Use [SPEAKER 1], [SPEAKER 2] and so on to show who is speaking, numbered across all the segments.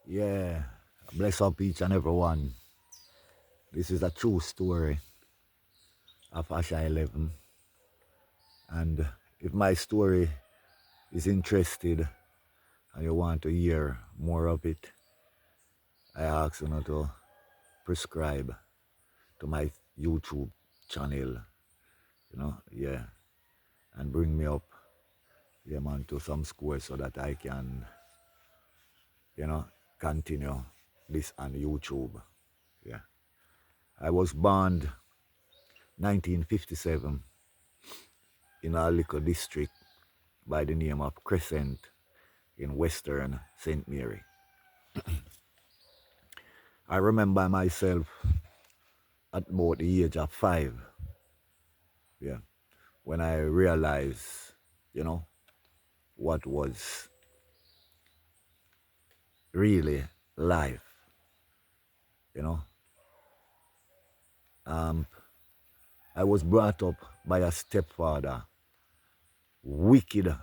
[SPEAKER 1] Yeah, bless up each and every one. This is a true story of Asha 11. And if my story is interested and you want to hear more of it, I ask you to prescribe to my YouTube channel, yeah, and bring me up, yeah, man, to some score so that I can, continue this on YouTube. Yeah. I was born 1957 in a little district by the name of Crescent in Western St. Mary. I remember myself at about the age of 5, yeah, when I realized, what was really life, you know. Um, I was brought up by a stepfather, wicked,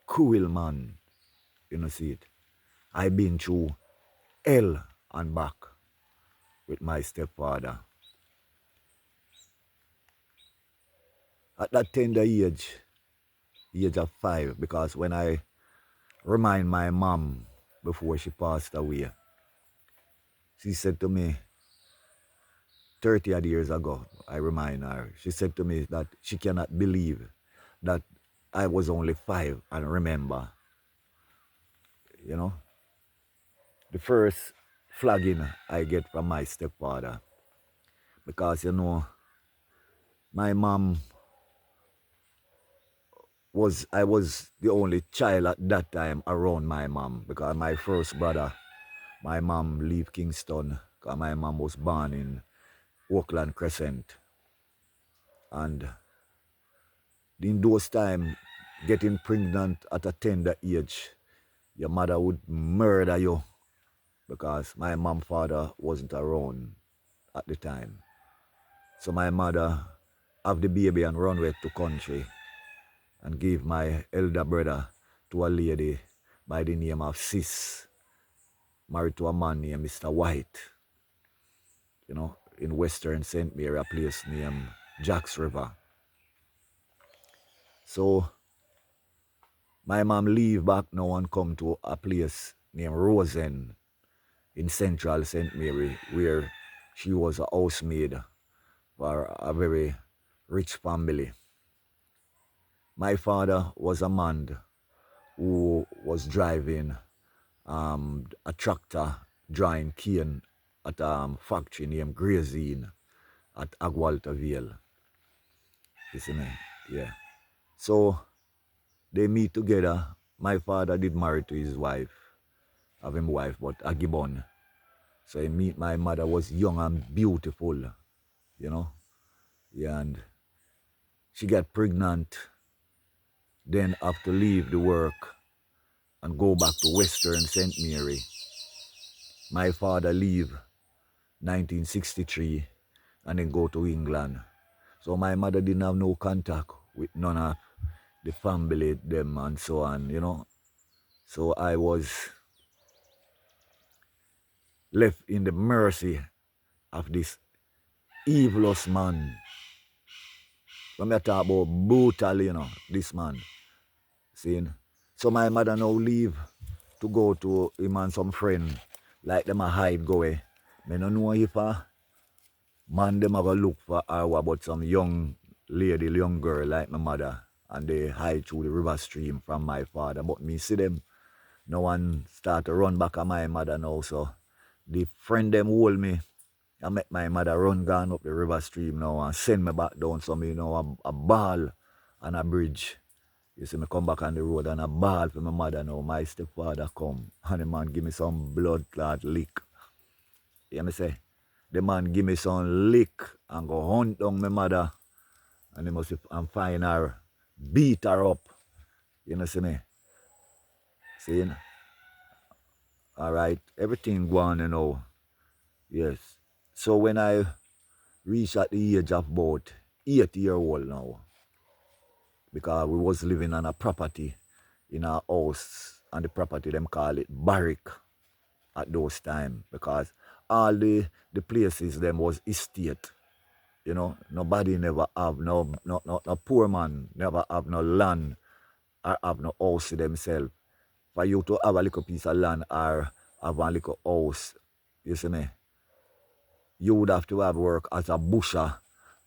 [SPEAKER 1] cruel man, see it. I've been through hell and back with my stepfather. At that tender age of 5, because when I remind my mom before she passed away, she said to me 30 odd years ago, I remind her, she said to me that she cannot believe that I was only 5 and remember, you know, the first flagging I get from my stepfather. Because, my mom I was the only child at that time around my mom, because my first brother, my mom leave Kingston, because my mom was born in Oakland Crescent. And in those times, getting pregnant at a tender age, your mother would murder you because my mom father wasn't around at the time. So my mother have the baby and run away to country and give my elder brother to a lady by the name of Sis, married to a man named Mr. White, in Western St. Mary, a place named Jacks River. So my mom leave back now and come to a place named Rosen in central St. Mary, where she was a housemaid for a very rich family. My father was a man who was driving a tractor drawing cane at a factory named Grazine at Agwalta Vale. You see me? Yeah. So they meet together. My father did marry to his wife, have him wife, but a Gibbon. So he meet my mother was young and beautiful, Yeah, and she got pregnant, then have to leave the work and go back to Western St. Mary. My father leave 1963 and then go to England. So my mother didn't have no contact with none of the family, them and so on, So I was left in the mercy of this evilous man. When I talk about brutal, this man. See? So my mother now leave to go to him and some friend, like them a hide go away. Me no know if a man them a go look for her about some young lady, young girl like my mother, and they hide through the river stream from my father. But me see them, no one start to run back at my mother now, so the friend them hold me. I make my mother run gone up the river stream now and send me back down, so me a ball and a bridge. You see me come back on the road and a ball for my mother now. My stepfather come and the man give me some blood clot lick. You me say? The man give me some lick and go hunt down my mother and he must and find her, beat her up. You know see me? See? Alright, everything go on, Yes. So when I reached at the age of about 8 years old now, because we was living on a property in a house, and the property them call it barrack. at those time, because all the places them was estate. You know, nobody never have no poor man never have no land or have no house to themselves. For you to have a little piece of land or have a little house, you see me, you would have to have work as a busher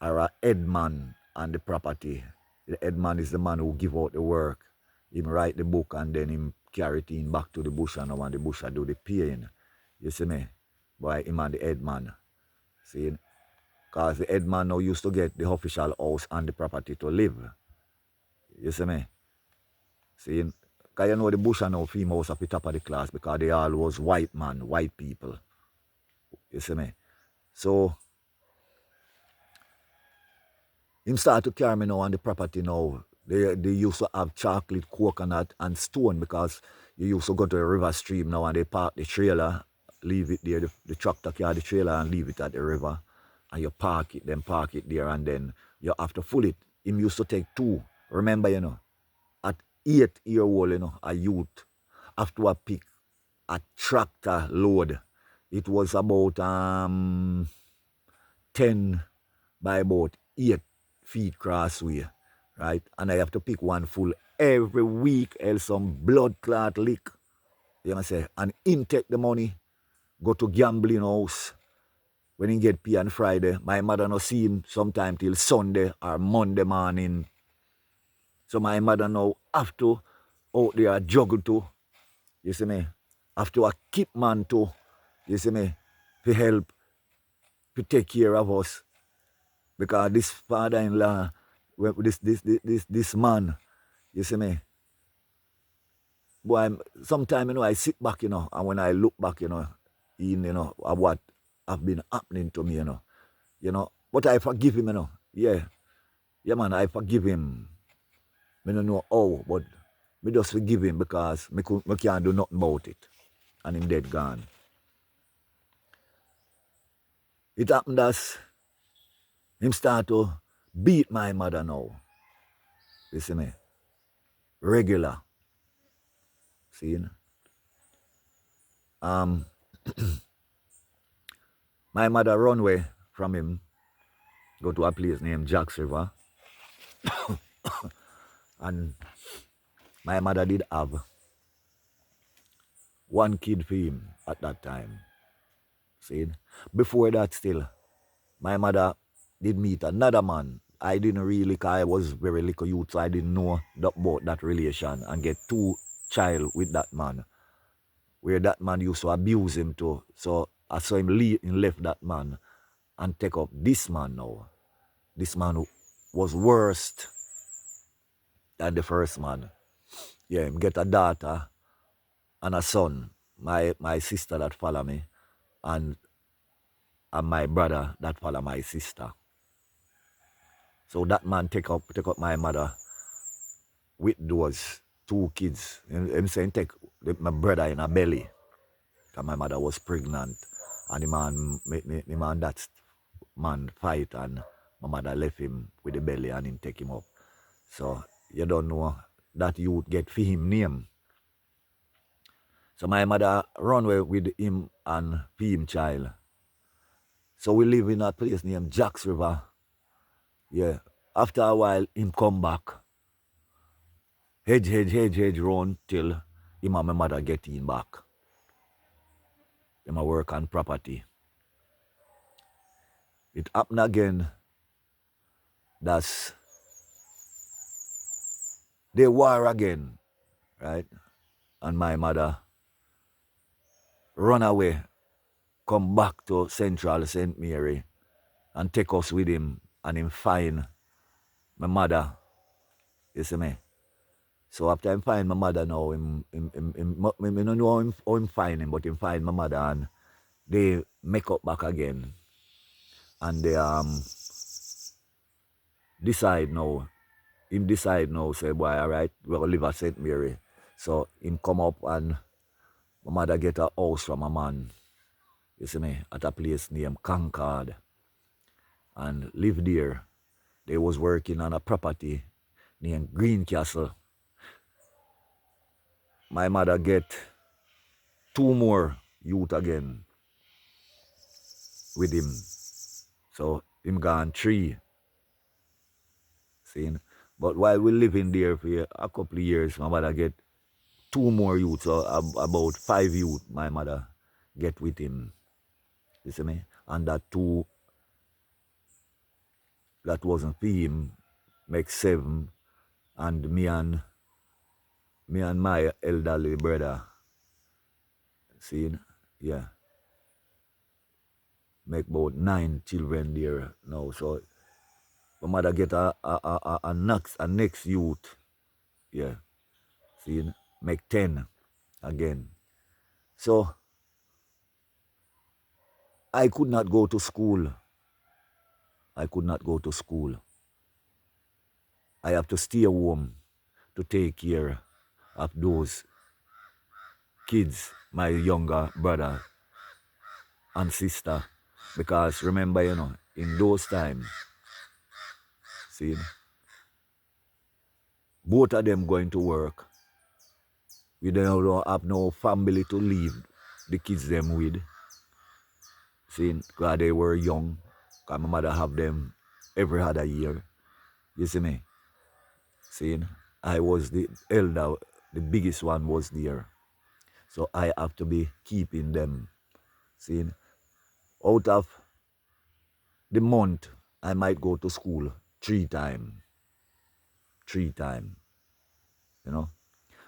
[SPEAKER 1] or a headman on the property. The headman is the man who give out the work. Him write the book and then him carry it in back to the busher now and the busher do the paying. You see me? By him and the headman. See? Because the headman now used to get the official house and the property to live. You see me? See? Because you know the busher now females at the top of the class because they all was white man, white people. You see me? So him start to carry me now on the property now. They used to have chocolate, coconut, and stone because you used to go to the river stream now and they park the trailer, leave it there, the tractor carry the trailer and leave it at the river. And you park it there, and then you have to full it. Him used to take two. Remember, you know, at 8-year-old, you know, a youth, after a pick a tractor load, it was about 10 by about 8 feet crossway, right? And I have to pick one full every week, else some blood clot leak. You know say, and him take the money, go to gambling house. When he get pay on Friday, my mother no see him sometime till Sunday or Monday morning. So my mother now have to out there juggle too. You see me? Have to keep man too. You see me? To help, to take care of us. Because this father-in-law, this man, you see me? Boy, sometimes, you know, I sit back, you know, and when I look back, you know, in, you know, what have been happening to me, you know, but I forgive him, you know, yeah, man, I forgive him. I don't know how, but me just forgive him because me can't do nothing about it, and him dead gone. It happened as him start to beat my mother now, you see me, regular, see, my mother run away from him, go to a place named Jacks River. And my mother did have one kid for him at that time. See? Before that still, my mother did meet another man. I didn't really, because I was very little youth, so I didn't know about that relation, and get 2 child with that man. Where that man used to abuse him too. So I saw him left that man and take up this man now. This man who was worse than the first man. Yeah, him get a daughter and a son. My sister that follow me, and my brother that follow my sister. So that man take up my mother with those 2 kids. Him saying take my brother in a belly. Because my mother was pregnant. And the man that man fight, and my mother left him with the belly and him take him up. So you don't know that youth get for him name. So my mother run away with him and for him child. So we live in a place named Jacks River. Yeah. After a while, him come back. Hedge round till him and my mother get him back. Them a work on property. It happened again. That's they war again, right? And my mother run away, come back to Central St. Mary, and take us with him, and him find my mother. You see me? So after him find my mother now, I don't know how him find him, but him find my mother, and they make up back again. And they decide now, say, boy, all right, we'll live at St. Mary. So him come up, and my mother get a house from a man, you see me, at a place named Concord, and live there. They was working on a property named Greencastle. My mother get 2 more youth again with him. So him gone 3. See? But while we living there for a couple of years, my mother get 2 more youth, so about 5 youth my mother get with him. You see me? And that 2 that wasn't for him make 7, and me and my elderly brother, see, yeah, make about 9 children there now. So my mother get a next youth, yeah, see, make 10 again. So I could not go to school. I could not go to school. I have to stay home to take care of those kids, my younger brother and sister. Because remember, in those times, see, both of them going to work. We don't have no family to leave the kids them with. See, because they were young. Because my mother have them every other year. You see me? See, I was the elder, the biggest one was there. So I have to be keeping them. See, out of the month, I might go to school 3 times. 3 times.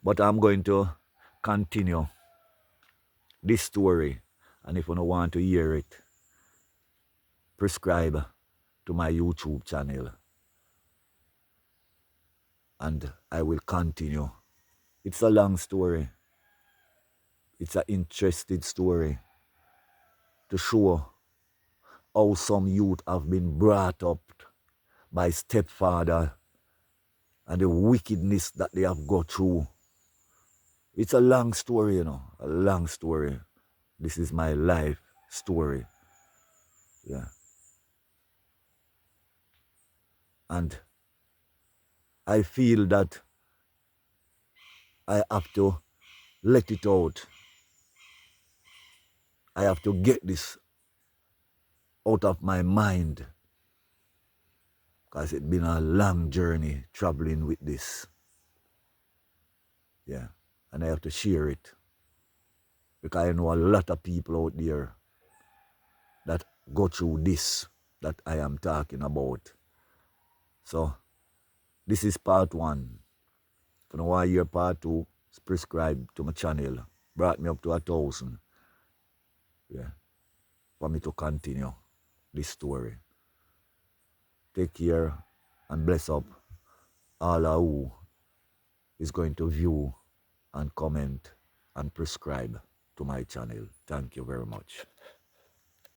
[SPEAKER 1] But I'm going to continue this story. And if you don't want to hear it, prescribe to my YouTube channel. And I will continue. It's a long story. It's an interesting story to show how some youth have been brought up by stepfather and the wickedness that they have got through. It's a long story, a long story. This is my life story. Yeah. And I feel that I have to let it out. I have to get this out of my mind. Because it's been a long journey traveling with this. Yeah. And I have to share it. Because I know a lot of people out there that go through this that I am talking about. So, this is part 1. If you don't want to hear part 2, subscribe to my channel. Brought me up to 1,000. Yeah. For me to continue this story. Take care and bless up all who is going to view and comment and prescribe to my channel. Thank you very much.